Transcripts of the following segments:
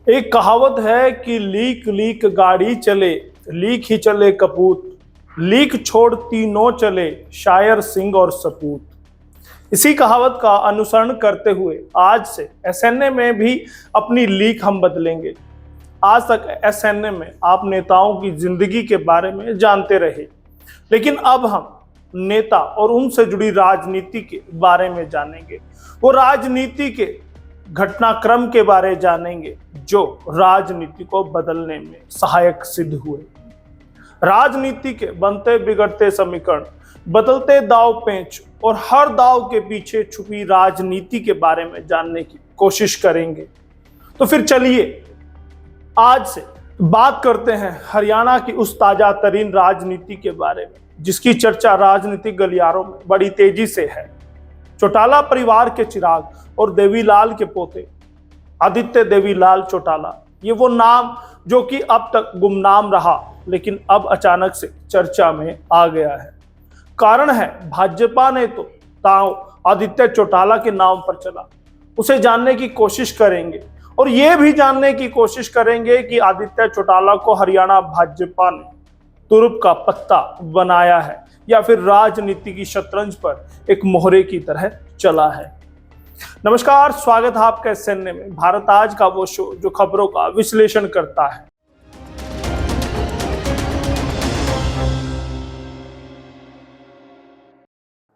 एक कहावत है कि लीक लीक गाड़ी चले, लीक ही चले कपूत, लीक छोड़ तीनों चले, शायर सिंह और सपूत। इसी कहावत का अनुसरण करते हुए आज से एसएनए में भी अपनी लीक हम बदलेंगे। आज तक एसएनए में आप नेताओं की जिंदगी के बारे में जानते रहे, लेकिन अब हम नेता और उनसे जुड़ी राजनीति के बारे में जानेंगे। वो राजनीति के घटनाक्रम के बारे जानेंगे जो राजनीति को बदलने में सहायक सिद्ध हुए। राजनीति के बनते बिगड़ते समीकरण, बदलते दाव पेंच और हर दाव के पीछे छुपी राजनीति के बारे में जानने की कोशिश करेंगे। तो फिर चलिए आज से बात करते हैं हरियाणा की उस ताजा तरीन राजनीति के बारे में जिसकी चर्चा राजनीतिक गलियारों में बड़ी तेजी से है। चौटाला परिवार के चिराग और देवीलाल के पोते आदित्य देवीलाल चौटाला, ये वो नाम जो कि अब तक गुमनाम रहा लेकिन अब अचानक से चर्चा में आ गया है। कारण है भाजपा ने तो ताव आदित्य चौटाला के नाम पर चला। उसे जानने की कोशिश करेंगे और ये भी जानने की कोशिश करेंगे कि आदित्य चौटाला को हरियाणा भाजपा ने तुरुप का पत्ता बनाया है या फिर राजनीति की शतरंज पर एक मोहरे की तरह चला है। नमस्कार, स्वागत है आपका एसएनए में, भारत आज का वो शो जो खबरों का विश्लेषण करता है।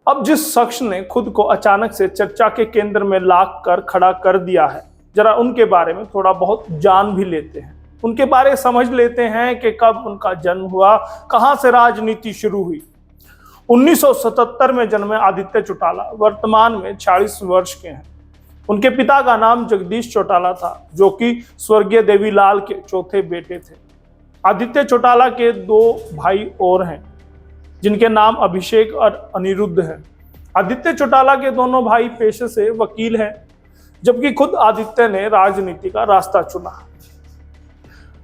अब जिस शख्स ने खुद को अचानक से चर्चा के केंद्र में लाख कर खड़ा कर दिया है, जरा उनके बारे में थोड़ा बहुत जान भी लेते हैं। उनके बारे में समझ लेते हैं कि कब उनका जन्म हुआ, कहां से राजनीति शुरू हुई। 1977 में जन्मे आदित्य चौटाला वर्तमान में 46 वर्ष के हैं। उनके पिता का नाम जगदीश चौटाला था जो कि स्वर्गीय देवीलाल के चौथे बेटे थे। आदित्य चौटाला के दो भाई और हैं जिनके नाम अभिषेक और अनिरुद्ध हैं। आदित्य चौटाला के दोनों भाई पेशे से वकील हैं, जबकि खुद आदित्य ने राजनीति का रास्ता चुना।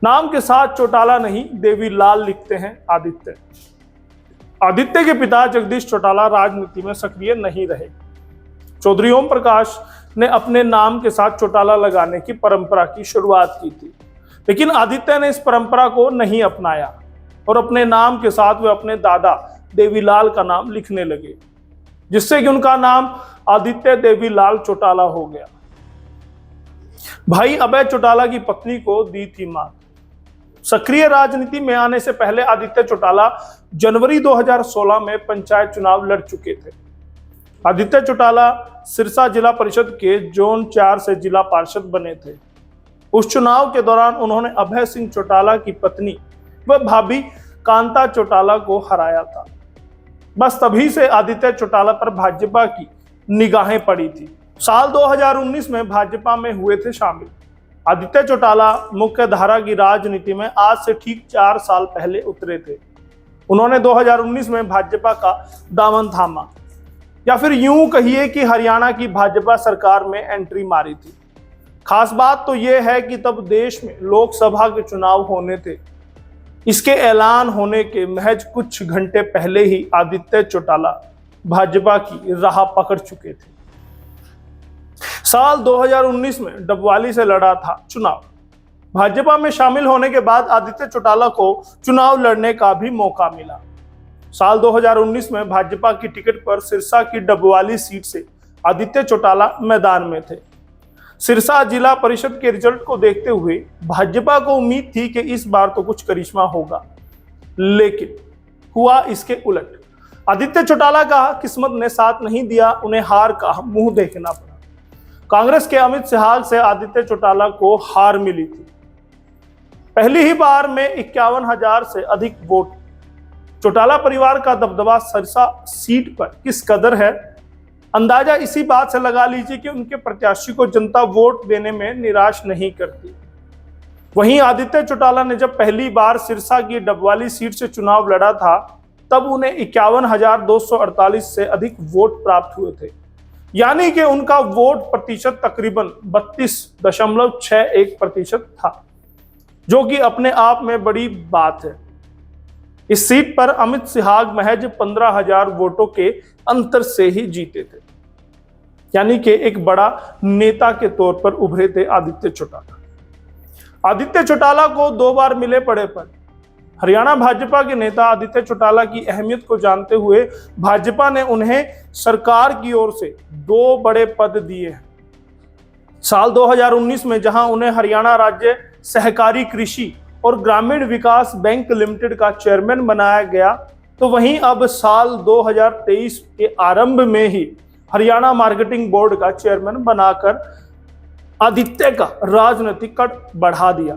नाम के साथ चौटाला नहीं देवीलाल लिखते हैं आदित्य। आदित्य के पिता जगदीश चौटाला राजनीति में सक्रिय नहीं रहे। चौधरी ओम प्रकाश ने अपने नाम के साथ चौटाला लगाने की परंपरा की शुरुआत की थी, लेकिन आदित्य ने इस परंपरा को नहीं अपनाया और अपने नाम के साथ वे अपने दादा देवीलाल का नाम लिखने लगे, जिससे कि उनका नाम आदित्य देवीलाल चौटाला हो गया। भाई अभय चौटाला की पत्नी को दी थी मां। सक्रिय राजनीति में आने से पहले आदित्य चौटाला जनवरी 2016 में पंचायत चुनाव लड़ चुके थे। आदित्य चौटाला सिरसा जिला परिषद के जोन 4 से जिला पार्षद बने थे। उस चुनाव के दौरान उन्होंने अभय सिंह चौटाला की पत्नी व भाभी कांता चौटाला को हराया था। बस तभी से आदित्य चौटाला पर भाजपा की निगाहें पड़ी थी। साल 2019 में भाजपा में हुए थे शामिल। आदित्य चौटाला मुख्य धारा की राजनीति में आज से ठीक 4 साल पहले उतरे थे। उन्होंने 2019 में भाजपा का दामन थामा, या फिर यूं कहिए कि हरियाणा की भाजपा सरकार में एंट्री मारी थी। खास बात तो यह है कि तब देश में लोकसभा के चुनाव होने थे। इसके ऐलान होने के महज कुछ घंटे पहले ही आदित्य चौटाला भाजपा की राह पकड़ चुके थे। साल 2019 में डबवाली से लड़ा था चुनाव। भाजपा में शामिल होने के बाद आदित्य चौटाला को चुनाव लड़ने का भी मौका मिला। साल 2019 में भाजपा की टिकट पर सिरसा की डबवाली सीट से आदित्य चौटाला मैदान में थे। सिरसा जिला परिषद के रिजल्ट को देखते हुए भाजपा को उम्मीद थी कि इस बार तो कुछ करिश्मा होगा, लेकिन हुआ इसके उलट। आदित्य चौटाला का किस्मत ने साथ नहीं दिया, उन्हें हार का मुंह देखना पड़ा। कांग्रेस के अमित सिहाग से आदित्य चौटाला को हार मिली थी। पहली ही बार में 51,000 से अधिक वोट। चौटाला परिवार का दबदबा सिरसा सीट पर किस कदर है, अंदाजा इसी बात से लगा लीजिए कि उनके प्रत्याशी को जनता वोट देने में निराश नहीं करती। वहीं आदित्य चौटाला ने जब पहली बार सिरसा की डबवाली सीट से चुनाव लड़ा था, तब उन्हें 51,248 से अधिक वोट प्राप्त हुए थे, यानी कि उनका वोट प्रतिशत तकरीबन 32.61% था, जो कि अपने आप में बड़ी बात है। इस सीट पर अमित सिहाग महज 15,000 वोटों के अंतर से ही जीते थे, यानी कि एक बड़ा नेता के तौर पर उभरे थे आदित्य चौटाला। आदित्य चौटाला को 2 बार मिले बड़े पद। हरियाणा भाजपा के नेता आदित्य चौटाला की अहमियत को जानते हुए भाजपा ने उन्हें सरकार की ओर से 2 बड़े पद दिए हैं। साल 2019 में जहां उन्हें हरियाणा राज्य सहकारी कृषि और ग्रामीण विकास बैंक लिमिटेड का चेयरमैन बनाया गया, तो वहीं अब साल 2023 के आरंभ में ही हरियाणा मार्केटिंग बोर्ड का चेयरमैन बनाकर आदित्य का राजनीतिक कद बढ़ा दिया।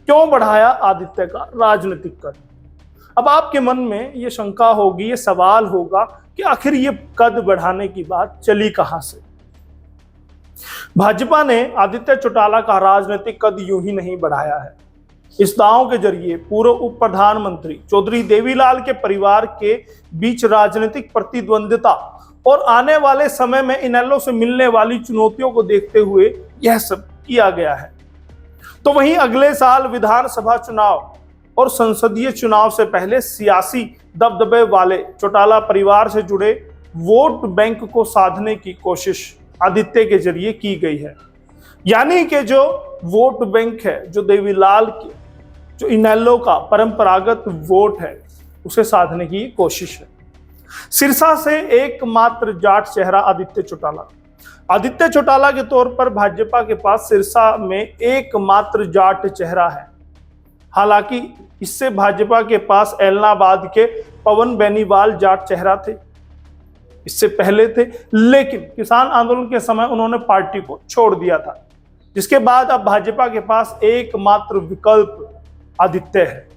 क्यों बढ़ाया आदित्य का राजनीतिक कद? अब आपके मन में ये शंका होगी, ये सवाल होगा कि आखिर ये कद बढ़ाने की बात चली कहां से? भाजपा ने आदित्य चौटाला का राजनीतिक कद यूं ही नहीं बढ़ाया है। इस दांव के जरिए पूर्व उप प्रधानमंत्री चौधरी देवीलाल के परिवार के बीच राजनीतिक प्रतिद्वंद्विता और आने वाले समय में इनेलो से मिलने वाली चुनौतियों को देखते हुए यह सब किया गया है। तो वहीं अगले साल विधानसभा चुनाव और संसदीय चुनाव से पहले सियासी दबदबे वाले चौटाला परिवार से जुड़े वोट बैंक को साधने की कोशिश आदित्य के जरिए की गई है। यानी कि जो वोट बैंक है, जो देवीलाल के, जो इनेलो का परंपरागत वोट है, उसे साधने की कोशिश है। सिरसा से एकमात्र जाट चेहरा आदित्य चौटाला। आदित्य चौटाला के तौर पर भाजपा के पास सिरसा में एकमात्र जाट चेहरा है। हालांकि इससे भाजपा के पास एलनाबाद के पवन बेनीवाल जाट चेहरा थे, इससे पहले थे, लेकिन किसान आंदोलन के समय उन्होंने पार्टी को छोड़ दिया था, जिसके बाद अब भाजपा के पास एकमात्र विकल्प आदित्य है।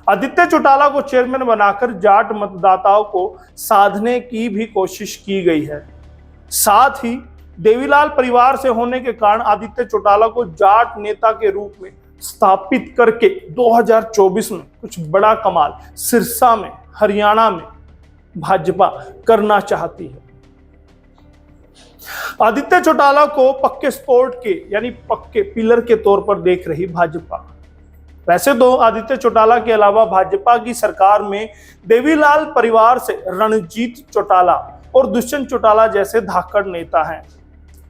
आदित्य चौटाला को चेयरमैन बनाकर जाट मतदाताओं को साधने की भी कोशिश की गई है। साथ ही देवीलाल परिवार से होने के कारण आदित्य चौटाला को जाट नेता के रूप में स्थापित करके 2024 में कुछ बड़ा कमाल सिरसा में, हरियाणा में भाजपा करना चाहती है। आदित्य चौटाला को पक्के सपोर्ट के यानी पक्के पिलर के तौर पर देख रही भाजपा। वैसे तो आदित्य चौटाला के अलावा भाजपा की सरकार में देवीलाल परिवार से रणजीत चौटाला और दुष्यंत चौटाला जैसे धाकड़ नेता हैं,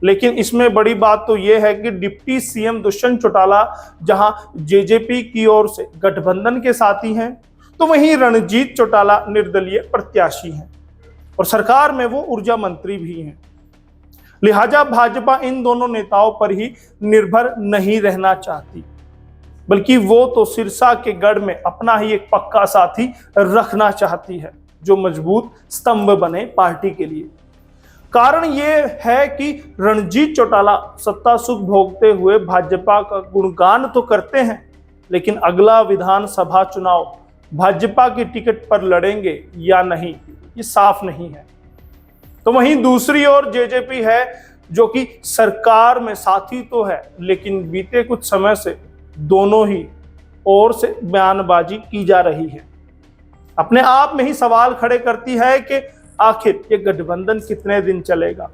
लेकिन इसमें बड़ी बात तो यह है कि डिप्टी सीएम दुष्यंत चौटाला जहां जेजेपी की ओर से गठबंधन के साथी हैं, तो वहीं रणजीत चौटाला निर्दलीय प्रत्याशी हैं और सरकार में वो ऊर्जा मंत्री भी हैं। लिहाजा भाजपा इन दोनों नेताओं पर ही निर्भर नहीं रहना चाहती, बल्कि वो तो सिरसा के गढ़ में अपना ही एक पक्का साथी रखना चाहती है, जो मजबूत स्तंभ बने पार्टी के लिए। कारण ये है कि रणजीत चौटाला सत्ता सुख भोगते हुए भाजपा का गुणगान तो करते हैं, लेकिन अगला विधानसभा चुनाव भाजपा की टिकट पर लड़ेंगे या नहीं, ये साफ नहीं है। तो वहीं दूसरी ओर जेजेपी है, जो कि सरकार में साथी तो है, लेकिन बीते कुछ समय से दोनों ही ओर से बयानबाजी की जा रही है। अपने आप में ही सवाल खड़े करती है कि आखिर ये गठबंधन कितने दिन चलेगा।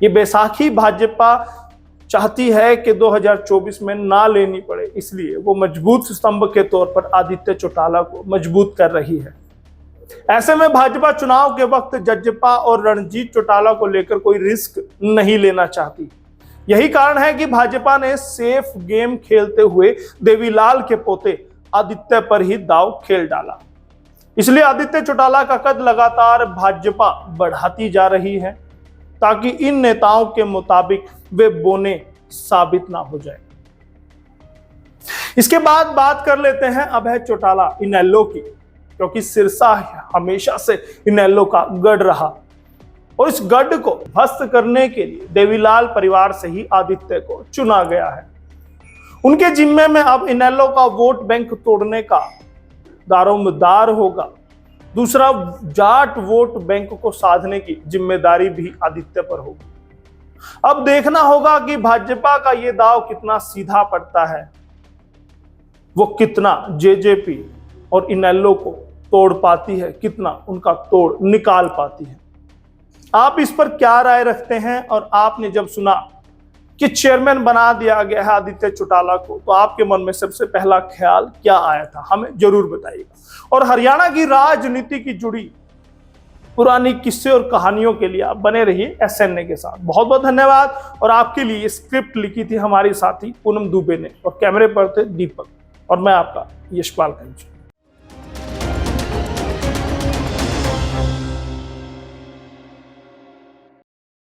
ये बैसाखी भाजपा चाहती है कि 2024 में ना लेनी पड़े, इसलिए वो मजबूत स्तंभ के तौर पर आदित्य चौटाला को मजबूत कर रही है। ऐसे में भाजपा चुनाव के वक्त जजपा और रणजीत चौटाला को लेकर कोई रिस्क नहीं लेना चाहती। यही कारण है कि भाजपा ने सेफ गेम खेलते हुए देवीलाल के पोते आदित्य पर ही दांव खेल डाला। इसलिए आदित्य चौटाला का कद लगातार भाजपा बढ़ाती जा रही है, ताकि इन नेताओं के मुताबिक वे बोने साबित ना हो जाए। इसके बाद बात कर लेते हैं अभय चौटाला इनेलो की, क्योंकि सिरसा हमेशा से इनेलो का गढ़ रहा और इस गढ़ को ध्वस्त करने के लिए देवीलाल परिवार से ही आदित्य को चुना गया है। उनके जिम्मे में अब इनेलो का वोट बैंक तोड़ने का दारोमदार होगा। दूसरा, जाट वोट बैंक को साधने की जिम्मेदारी भी आदित्य पर होगी। अब देखना होगा कि भाजपा का यह दाव कितना सीधा पड़ता है, वो कितना जेजेपी और इनेलो को तोड़ पाती है, कितना उनका तोड़ निकाल पाती है। आप इस पर क्या राय रखते हैं? और आपने जब सुना कि चेयरमैन बना दिया गया है आदित्य चौटाला को, तो आपके मन में सबसे पहला ख्याल क्या आया था? हमें जरूर बताइएगा। और हरियाणा की राजनीति की जुड़ी पुरानी किस्से और कहानियों के लिए आप बने रहिए SNA के साथ। बहुत बहुत धन्यवाद। और आपके लिए ये स्क्रिप्ट लिखी थी हमारी साथी पूनम दुबे ने और कैमरे पर थे दीपक और मैं आपका यशपाल कंच।